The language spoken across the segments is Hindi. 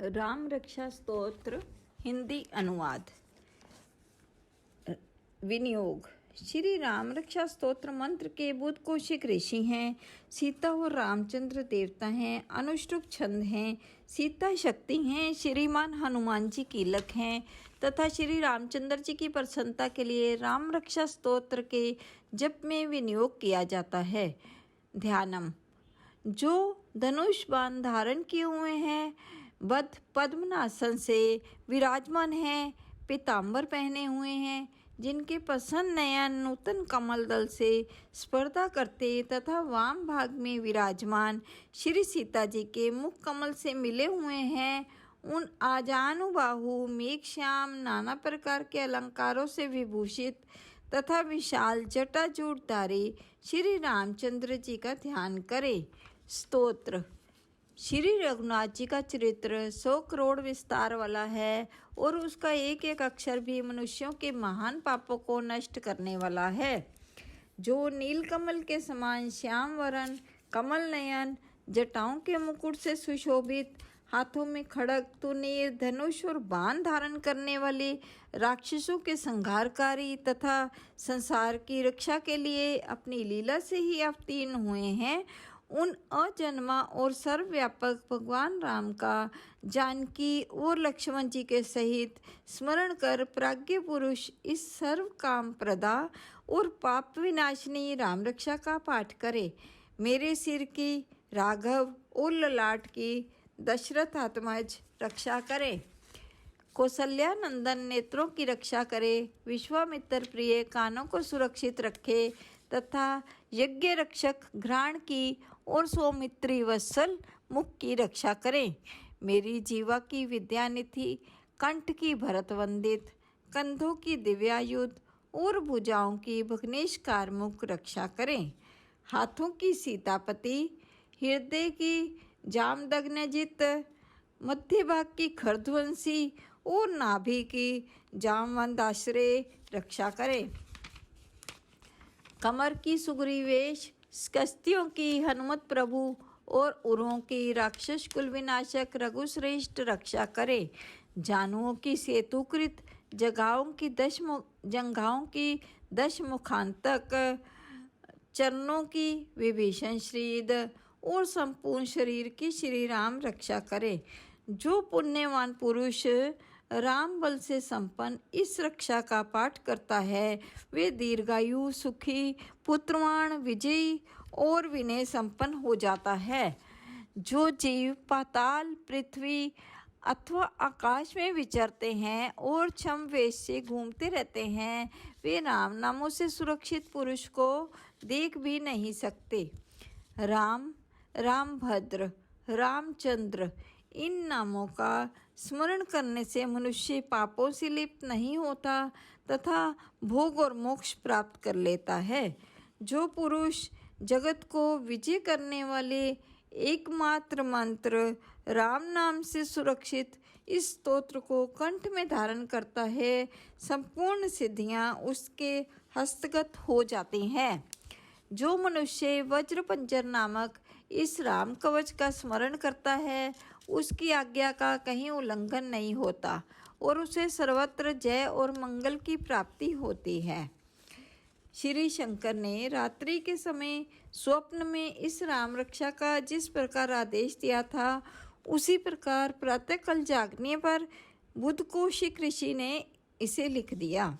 राम रक्षा स्तोत्र हिंदी अनुवाद। विनियोग। श्री राम रक्षा स्तोत्र मंत्र के बुद्ध कौशिक ऋषि हैं। सीता और रामचंद्र देवता हैं। अनुष्टुप छंद हैं। सीता शक्ति हैं। श्रीमान हनुमान जी कीलक हैं तथा श्री रामचंद्र जी की प्रसन्नता के लिए राम रक्षा स्तोत्र के जप में विनियोग किया जाता है। ध्यानम। जो धनुष बाण धारण किए हुए हैं, बद्ध पद्मनासन से विराजमान हैं, पीताम्बर पहने हुए हैं, जिनके प्रसन्न नयन नूतन कमल दल से स्पर्धा करते तथा वाम भाग में विराजमान श्री सीता जी के मुख कमल से मिले हुए हैं, उन आजानुबाहु मेघश्याम नाना प्रकार के अलंकारों से विभूषित तथा विशाल जटाजूटधारी श्री रामचंद्र जी का ध्यान करें। स्तोत्र। श्री रघुनाथ जी का चरित्र 100 करोड़ विस्तार वाला है और उसका एक एक अक्षर भी मनुष्यों के महान पापों को नष्ट करने वाला है। जो नीलकमल के समान श्याम वरण, कमल नयन, जटाओं के मुकुट से सुशोभित, हाथों में खड़ग, तुनीर, धनुष और बाण धारण करने वाले, राक्षसों के संहारकारी तथा संसार की रक्षा के लिए अपनी लीला से ही अवतीर्ण हुए हैं, उन अजन्मा और सर्वव्यापक भगवान राम का जानकी और लक्ष्मण जी के सहित स्मरण कर प्राज्ञ पुरुष इस सर्व काम प्रदा और पाप विनाशिनी राम रक्षा का पाठ करे। मेरे सिर की, राघव और ललाट की दशरथ आत्मज रक्षा करे। कौशल्या नंदन नेत्रों की रक्षा करे। विश्वामित्र प्रिय कानों को सुरक्षित रखे तथा यज्ञ रक्षक घ्राण की और सौमित्री वत्सल मुख की रक्षा करें। मेरी जीवा की विद्यानिधि, कंठ की भरत वंदित, कंधों की दिव्यायुध और भुजाओं की भग्नेशकार मुख रक्षा करें। हाथों की सीतापति, हृदय की जामदग्नजित, मध्य भाग की खरध्वंसी और नाभि की जामवंदाश्रय रक्षा करें। कमर की सुग्रीवेश, कस्तियों की हनुमत प्रभु और उरों की राक्षस कुल विनाशक रघुश्रेष्ठ रक्षा करे। जानुओं की सेतुकृत, जंघाओं की 10 मुखांतक, चरणों की विभीषण श्रीद और संपूर्ण शरीर की श्री राम रक्षा करे। जो पुण्यवान पुरुष राम बल से संपन्न इस रक्षा का पाठ करता है, वे दीर्घायु, सुखी, पुत्रवान, विजयी और विनय संपन्न हो जाता है। जो जीव पाताल, पृथ्वी अथवा आकाश में विचरते हैं और छम वेश से घूमते रहते हैं, वे राम नामों से सुरक्षित पुरुष को देख भी नहीं सकते। राम, रामभद्र, रामचंद्र इन नामों का स्मरण करने से मनुष्य पापों से लिप्त नहीं होता तथा भोग और मोक्ष प्राप्त कर लेता है। जो पुरुष जगत को विजय करने वाले एकमात्र मंत्र राम नाम से सुरक्षित इस स्तोत्र को कंठ में धारण करता है, संपूर्ण सिद्धियां उसके हस्तगत हो जाती हैं। जो मनुष्य वज्रपंजर नामक इस राम कवच का स्मरण करता है, उसकी आज्ञा का कहीं उल्लंघन नहीं होता और उसे सर्वत्र जय और मंगल की प्राप्ति होती है। श्री शंकर ने रात्रि के समय स्वप्न में इस राम रक्षा का जिस प्रकार आदेश दिया था, उसी प्रकार प्रातःकाल जागने पर बुद्ध कौशिक ऋषि ने इसे लिख दिया।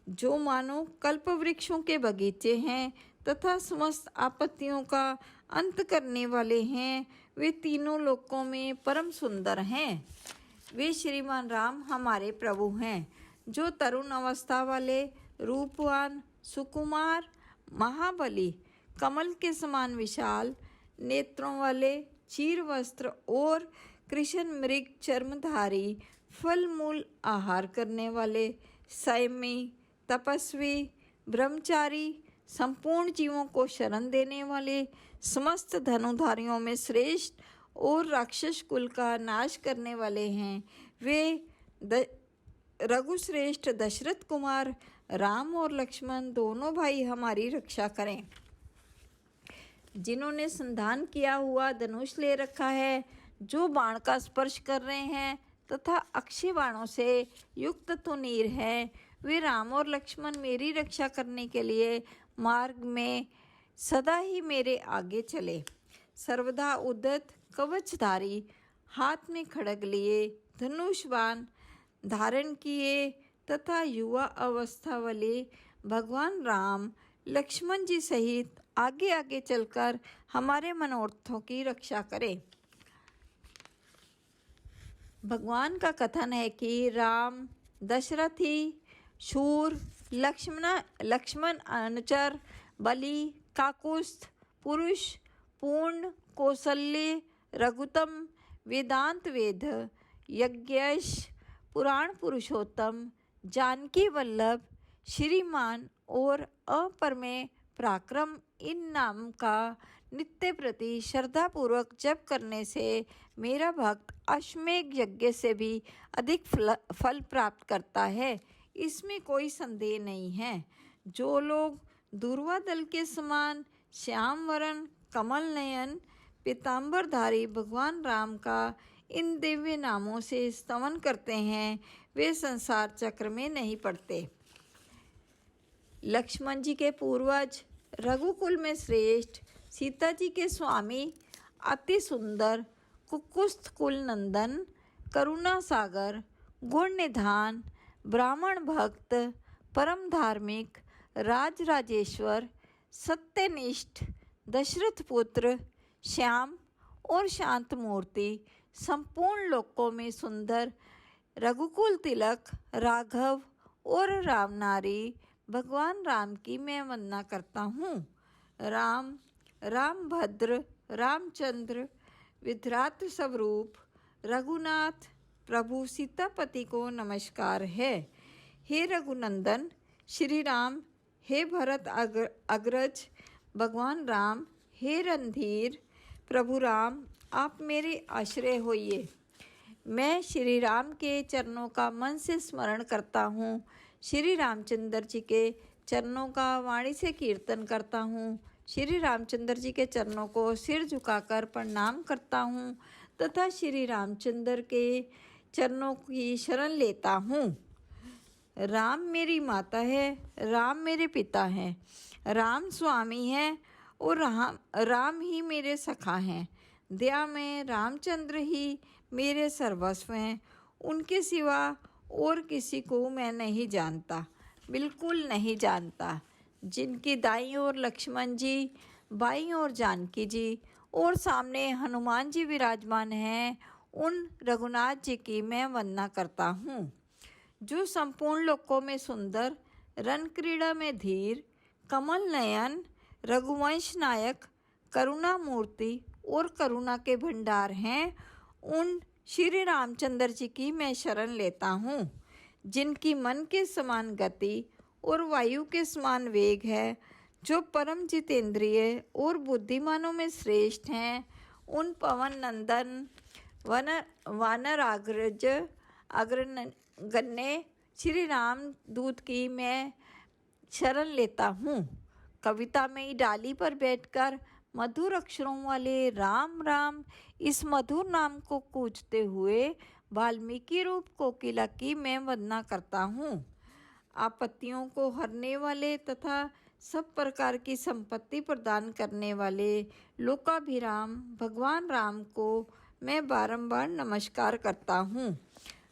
जो मानो कल्प वृक्षों के बगीचे हैं तथा समस्त आपत्तियों का अंत करने वाले हैं, वे तीनों लोकों में परम सुंदर हैं। वे श्रीमान राम हमारे प्रभु हैं, जो तरुण अवस्था वाले, रूपवान, सुकुमार, महाबली, कमल के समान विशाल नेत्रों वाले, चीर वस्त्र और कृष्ण मृग चर्मधारी, फल मूल आहार करने वाले, संयमी, तपस्वी, ब्रह्मचारी, संपूर्ण जीवों को शरण देने वाले, समस्त धनुधारियों में श्रेष्ठ और राक्षस कुल का नाश करने वाले हैं। वे रघुश्रेष्ठ दशरथ कुमार राम और लक्ष्मण दोनों भाई हमारी रक्षा करें। जिन्होंने संधान किया हुआ धनुष ले रखा है, जो बाण का स्पर्श कर रहे हैं तथा अक्षय बाणों से युक्त तुनीर हैं, वे राम और लक्ष्मण मेरी रक्षा करने के लिए मार्ग में सदा ही मेरे आगे चले। सर्वदा उद्यत कवचधारी, हाथ में खड्ग लिए, धनुष बाण धारण किए तथा युवा अवस्था वाले भगवान राम लक्ष्मण जी सहित आगे आगे चलकर हमारे मनोरथों की रक्षा करें। भगवान का कथन है कि राम दशरथी, शूर, लक्ष्मण अनुचर, बलि, काकुस्थ, पुरुष, पूर्ण, कौशल्य, रघुतम, वेदांत वेद, यज्ञेश, पुराण पुरुषोत्तम, जानकी वल्लभ, श्रीमान और अपरमेय पराक्रम, इन नाम का नित्य प्रति श्रद्धापूर्वक जप करने से मेरा भक्त अश्वमेध यज्ञ से भी अधिक फल प्राप्त करता है, इसमें कोई संदेह नहीं है। जो लोग दूर्वा दल के समान श्याम वरण कमल नयन पीताम्बरधारी भगवान राम का इन दिव्य नामों से स्तवन करते हैं, वे संसार चक्र में नहीं पड़ते। लक्ष्मण जी के पूर्वज, रघुकुल में श्रेष्ठ, सीता जी के स्वामी, अति सुंदर, कुकुस्थ कुल नंदन, करुणा सागर, गुण निधान, ब्राह्मण भक्त, परम धार्मिक, राजराजेश्वर, सत्यनिष्ठ, दशरथ पुत्र, श्याम और शांत मूर्ति, संपूर्ण लोकों में सुंदर, रघुकुल तिलक, राघव और रामनारी भगवान राम की मैं वंदना करता हूँ। राम, रामभद्र, रामचंद्र, विधरात स्वरूप, रघुनाथ, प्रभु सीतापति को नमस्कार है। हे रघुनंदन श्री राम, हे भरत अग्रज भगवान राम, हे रणधीर प्रभु राम, आप मेरे आश्रय होइए। मैं श्री राम के चरणों का मन से स्मरण करता हूँ, श्री रामचंद्र जी के चरणों का वाणी से कीर्तन करता हूँ, श्री रामचंद्र जी के चरणों को सिर झुकाकर प्रणाम करता हूँ तथा श्री रामचंद्र के चरणों की शरण लेता हूँ। राम मेरी माता है, राम मेरे पिता हैं, राम स्वामी हैं और राम ही मेरे सखा हैं। दया में रामचंद्र ही मेरे सर्वस्व हैं, उनके सिवा और किसी को मैं नहीं जानता, बिल्कुल नहीं जानता। जिनकी दाईं ओर लक्ष्मण जी, बाईं ओर जानकी जी और सामने हनुमान जी विराजमान हैं, उन रघुनाथ जी की मैं वंदना करता हूँ। जो संपूर्ण लोकों में सुंदर, रण क्रीड़ा में धीर, कमल नयन, रघुवंश नायक, करुणा मूर्ति और करुणा के भंडार हैं, उन श्री रामचंद्र जी की मैं शरण लेता हूँ। जिनकी मन के समान गति और वायु के समान वेग है, जो परम जितेंद्रिय और बुद्धिमानों में श्रेष्ठ हैं, उन पवन नंदन वानराग्रज अग्रगण्य श्री राम दूत की मैं शरण लेता हूँ। कविता में डाली पर बैठकर मधुर अक्षरों वाले राम राम इस मधुर नाम को कूजते हुए वाल्मीकि रूप कोकिला की मैं वंदना करता हूँ। आपत्तियों को हरने वाले तथा सब प्रकार की संपत्ति प्रदान करने वाले लोकाभिराम भगवान राम को मैं बारंबार नमस्कार करता हूँ।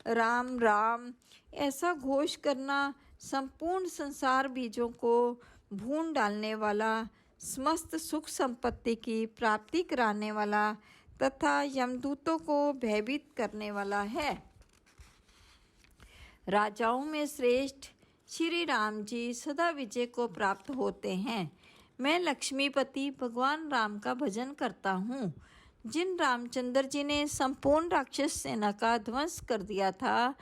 राम राम ऐसा घोष करना संपूर्ण संसार बीजों को भून डालने वाला, समस्त सुख संपत्ति की प्राप्ति कराने वाला तथा यमदूतों को भयभीत करने वाला है। राजाओं में श्रेष्ठ श्री राम जी सदा विजय को प्राप्त होते हैं। मैं लक्ष्मीपति भगवान राम का भजन करता हूँ। जिन रामचंद्र जी ने संपूर्ण राक्षस सेना का ध्वंस कर दिया था,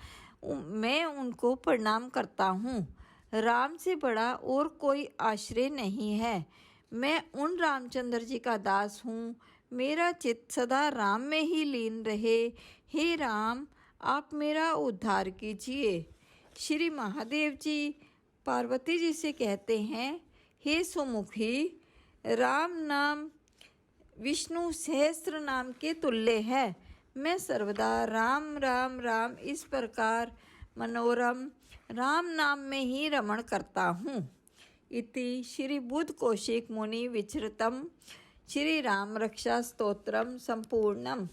मैं उनको प्रणाम करता हूँ। राम से बड़ा और कोई आश्रय नहीं है। मैं उन रामचंद्र जी का दास हूँ। मेरा चित्त सदा राम में ही लीन रहे। हे राम, आप मेरा उद्धार कीजिए। श्री महादेव जी पार्वती जी से कहते हैं, हे सुमुखी, राम नाम विष्णु सहस्त्र नाम के तुल्य है। मैं सर्वदा राम राम राम इस प्रकार मनोरम राम नाम में ही रमण करता हूँ। इति श्री बुद्ध कौशिक मुनि विचरतम श्री राम रक्षा स्तोत्रम संपूर्णम।